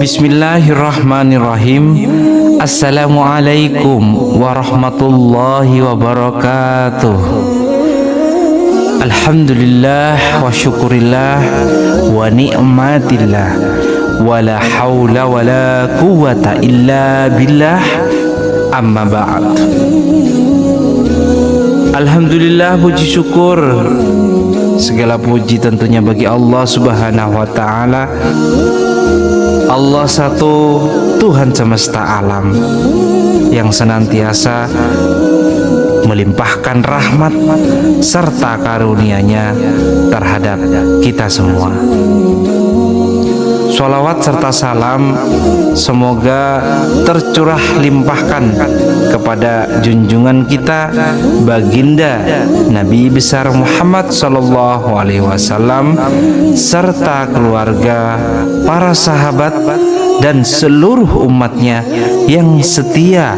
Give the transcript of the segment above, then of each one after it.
Bismillahirrahmanirrahim. Assalamualaikum warahmatullahi wabarakatuh. Alhamdulillah wa syukurillah wa ni'matillah wa la hawla wa la quwwata illa billah, amma ba'd. Alhamdulillah, puji syukur, segala puji tentunya bagi Allah Subhanahu wa ta'ala. Allah satu, Tuhan semesta alam, yang senantiasa melimpahkan rahmat serta karunia-Nya terhadap kita semua. Sholawat serta salam semoga tercurah limpahkan kepada junjungan kita baginda Nabi besar Muhammad sallallahu alaihi wasallam serta keluarga, para sahabat dan seluruh umatnya yang setia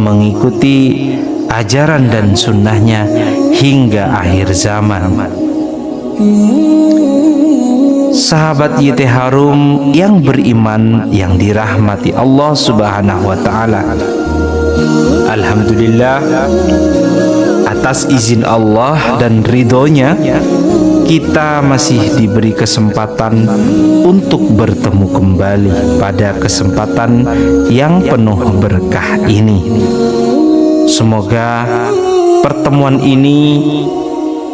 mengikuti ajaran dan sunnahnya hingga akhir zaman. Sahabat YT Harum yang beriman, yang dirahmati Allah Subhanahu wa ta'ala, alhamdulillah, atas izin Allah dan ridhonya kita masih diberi kesempatan untuk bertemu kembali pada kesempatan yang penuh berkah ini. Semoga pertemuan ini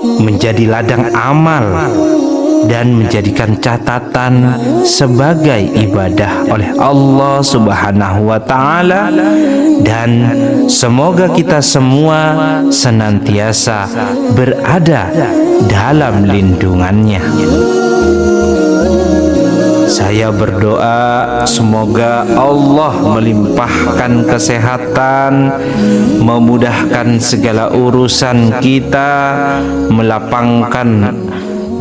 menjadi ladang amal dan menjadikan catatan sebagai ibadah oleh Allah Subhanahu wa ta'ala, dan semoga kita semua senantiasa berada dalam lindungannya. Saya berdoa semoga Allah melimpahkan kesehatan, memudahkan segala urusan kita, melapangkan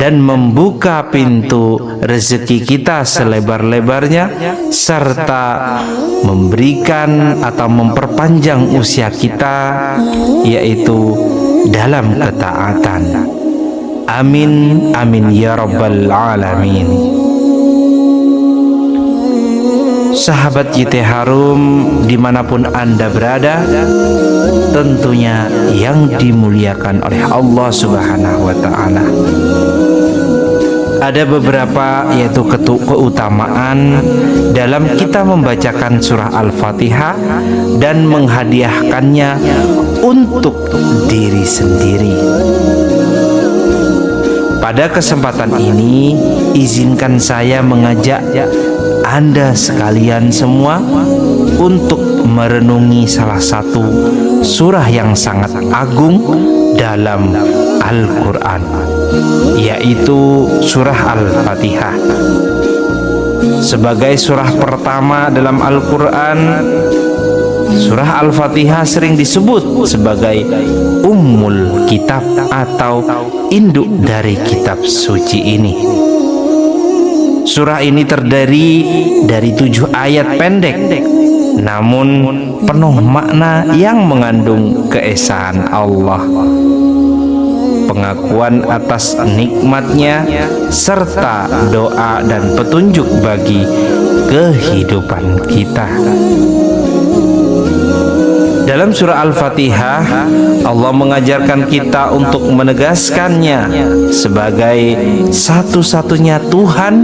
dan membuka pintu rezeki kita selebar-lebarnya, serta memberikan atau memperpanjang usia kita, yaitu dalam ketaatan. Amin, amin ya rabbal alamin. Sahabat YT Harum dimanapun Anda berada, tentunya yang dimuliakan oleh Allah Subhanahu wa ta'ala, ada beberapa yaitu keutamaan dalam kita membacakan surah Al-Fatihah dan menghadiahkannya untuk diri sendiri. Pada kesempatan ini, izinkan saya mengajak Anda sekalian semua untuk merenungi salah satu surah yang sangat agung dalam Al-Quran, yaitu surah Al-Fatihah. Sebagai surah pertama dalam Al-Quran, surah Al-Fatihah sering disebut sebagai Ummul Kitab atau induk dari kitab suci ini. Surah ini terdiri dari 7 ayat pendek, namun penuh makna yang mengandung keesaan Allah, pengakuan atas nikmatnya, serta doa dan petunjuk bagi kehidupan kita. Dalam surah Al-Fatihah, Allah mengajarkan kita untuk menegaskannya sebagai satu-satunya Tuhan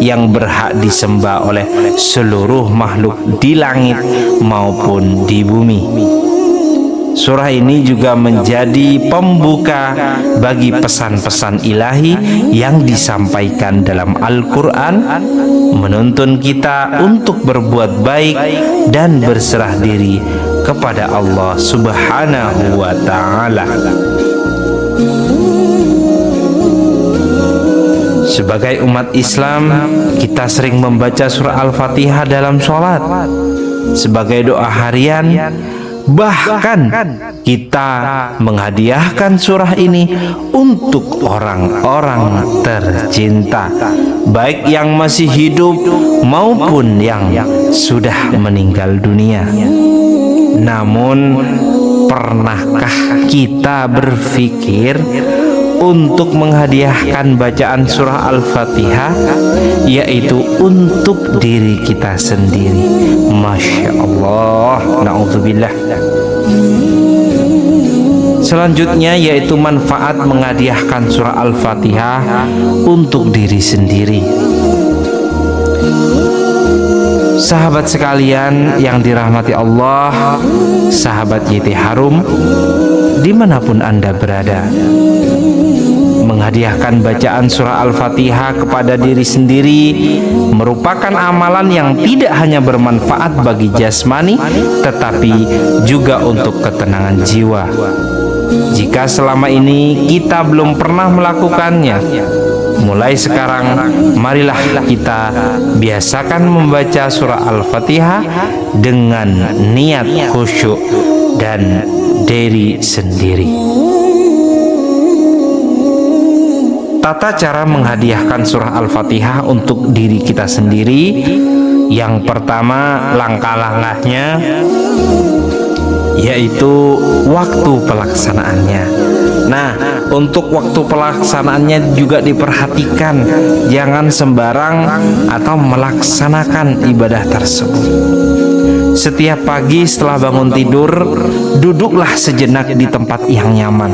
yang berhak disembah oleh seluruh makhluk di langit maupun di bumi. Surah ini juga menjadi pembuka bagi pesan-pesan ilahi yang disampaikan dalam Al-Quran, menuntun kita untuk berbuat baik dan berserah diri kepada Allah Subhanahu wa ta'ala. Sebagai umat Islam, kita sering membaca surah Al-Fatihah dalam sholat sebagai doa harian. Bahkan kita menghadiahkan surah ini untuk orang-orang tercinta, baik yang masih hidup maupun yang sudah meninggal dunia. Namun pernahkah kita berpikir untuk menghadiahkan bacaan surah Al-Fatihah, yaitu untuk diri kita sendiri? Masya Allah, na'udzubillah. Selanjutnya yaitu manfaat menghadiahkan surah Al-Fatihah untuk diri sendiri. Sahabat sekalian yang dirahmati Allah, sahabat YT Harum, dimanapun Anda berada, menghadiahkan bacaan surah Al-Fatihah kepada diri sendiri merupakan amalan yang tidak hanya bermanfaat bagi jasmani, tetapi juga untuk ketenangan jiwa. Jika selama ini kita belum pernah melakukannya, mulai sekarang marilah kita biasakan membaca surah Al-Fatihah dengan niat khusyuk dan diri sendiri. Tata cara menghadiahkan surah Al-Fatihah untuk diri kita sendiri. Yang pertama, langkah-langkahnya yaitu waktu pelaksanaannya. Nah, untuk waktu pelaksanaannya juga diperhatikan, jangan sembarang atau melaksanakan ibadah tersebut. Setiap pagi setelah bangun tidur, duduklah sejenak di tempat yang nyaman.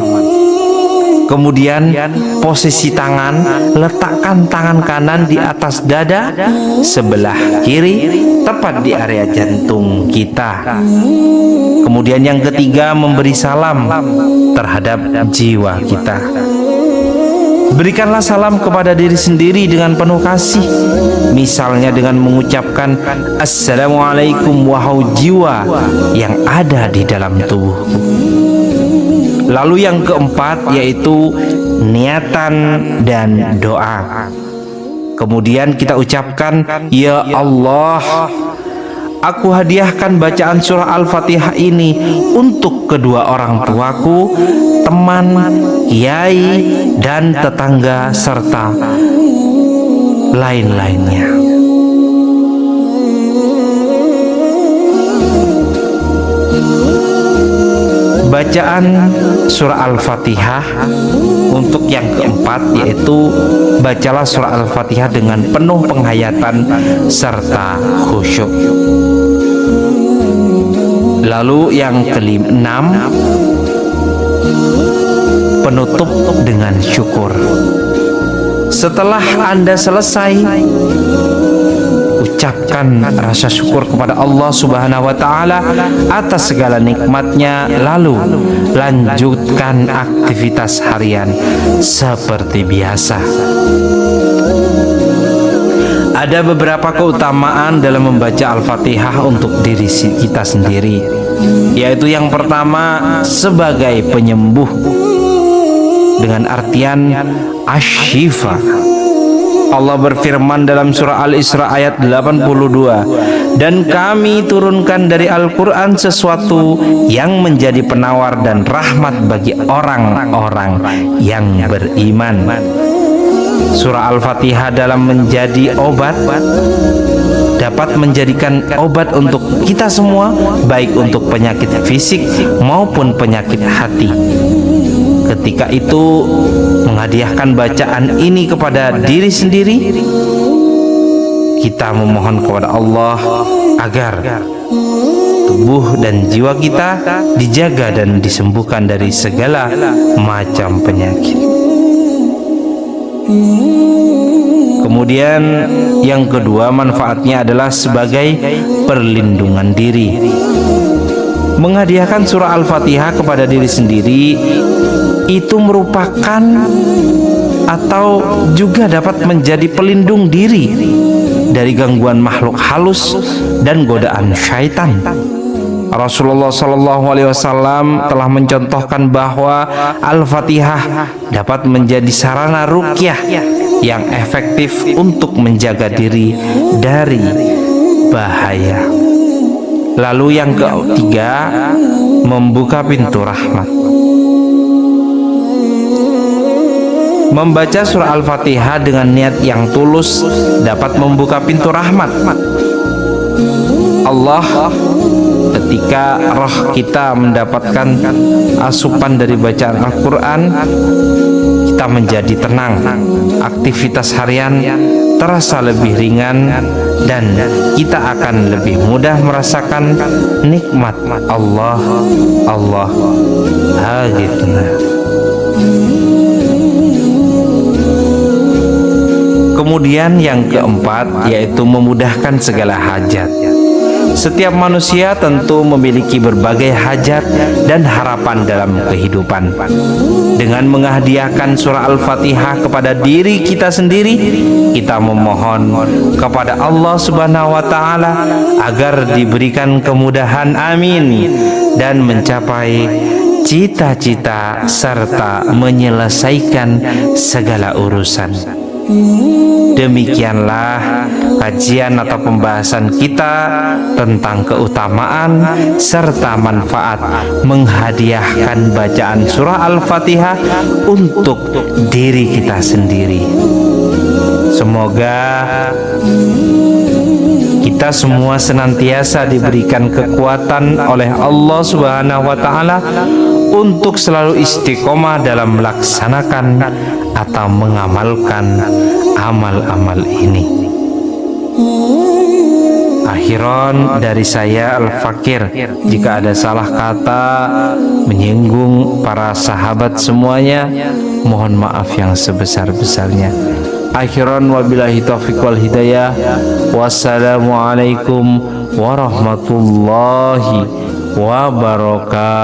Kemudian posisi tangan, letakkan tangan kanan di atas dada sebelah kiri, tepat di area jantung kita. Kemudian yang ketiga, memberi salam terhadap jiwa kita. Berikanlah salam kepada diri sendiri dengan penuh kasih, misalnya dengan mengucapkan Assalamualaikum wahai jiwa yang ada di dalam tubuhku. Lalu yang keempat yaitu niatan dan doa. Kemudian kita ucapkan, ya Allah, aku hadiahkan bacaan surah Al-Fatihah ini untuk kedua orang tuaku, teman, kiai, dan tetangga, serta lain-lainnya. Bacaan surah Al-Fatihah untuk yang keempat yaitu bacalah surah Al-Fatihah dengan penuh penghayatan serta khusyuk. Lalu yang keenam, penutup dengan syukur. Setelah Anda selesai, ucapkan rasa syukur kepada Allah Subhanahu wa Ta'ala atas segala nikmatnya, lalu lanjutkan aktivitas harian seperti biasa. Ada beberapa keutamaan dalam membaca Al-Fatihah untuk diri kita sendiri, yaitu yang pertama sebagai penyembuh, dengan artian asy-syifa. Allah berfirman dalam surah Al-Isra ayat 82, dan kami turunkan dari Al-Quran sesuatu yang menjadi penawar dan rahmat bagi orang-orang yang beriman. Surah Al-Fatihah dalam menjadi obat, dapat menjadikan obat untuk kita semua, baik untuk penyakit fisik maupun penyakit hati. Ketika itu menghadiahkan bacaan ini kepada diri sendiri, kita memohon kepada Allah agar tubuh dan jiwa kita dijaga dan disembuhkan dari segala macam penyakit. Kemudian yang kedua, manfaatnya adalah sebagai perlindungan diri. Menghadiahkan surah Al-Fatihah kepada diri sendiri itu merupakan atau juga dapat menjadi pelindung diri dari gangguan makhluk halus dan godaan syaitan. Rasulullah SAW telah mencontohkan bahwa Al-Fatihah dapat menjadi sarana ruqyah yang efektif untuk menjaga diri dari bahaya. Lalu yang ketiga, membuka pintu rahmat. Membaca surah Al-Fatihah dengan niat yang tulus dapat membuka pintu rahmat. Allah ketika roh kita mendapatkan asupan dari bacaan Al-Quran, kita menjadi tenang, aktivitas harian terasa lebih ringan, dan kita akan lebih mudah merasakan nikmat Allah. Kemudian yang keempat yaitu memudahkan segala hajat. Setiap manusia tentu memiliki berbagai hajat dan harapan dalam kehidupan. Dengan menghadiahkan surah Al-Fatihah kepada diri kita sendiri, kita memohon kepada Allah Subhanahu wa Ta'ala agar diberikan kemudahan, amin, dan mencapai cita-cita serta menyelesaikan segala urusan. Demikianlah kajian atau pembahasan kita tentang keutamaan serta manfaat menghadiahkan bacaan surah Al-Fatihah untuk diri kita sendiri. Semoga kita semua senantiasa diberikan kekuatan oleh Allah Subhanahu wa Ta'ala untuk selalu istiqomah dalam melaksanakan atau mengamalkan amal-amal ini. Akhiran dari saya Al-Fakir, jika ada salah kata menyinggung para sahabat semuanya, mohon maaf yang sebesar-besarnya. Akhiran wabillahi taufiq wal hidayah. Wassalamualaikum warahmatullahi wabarakatuh.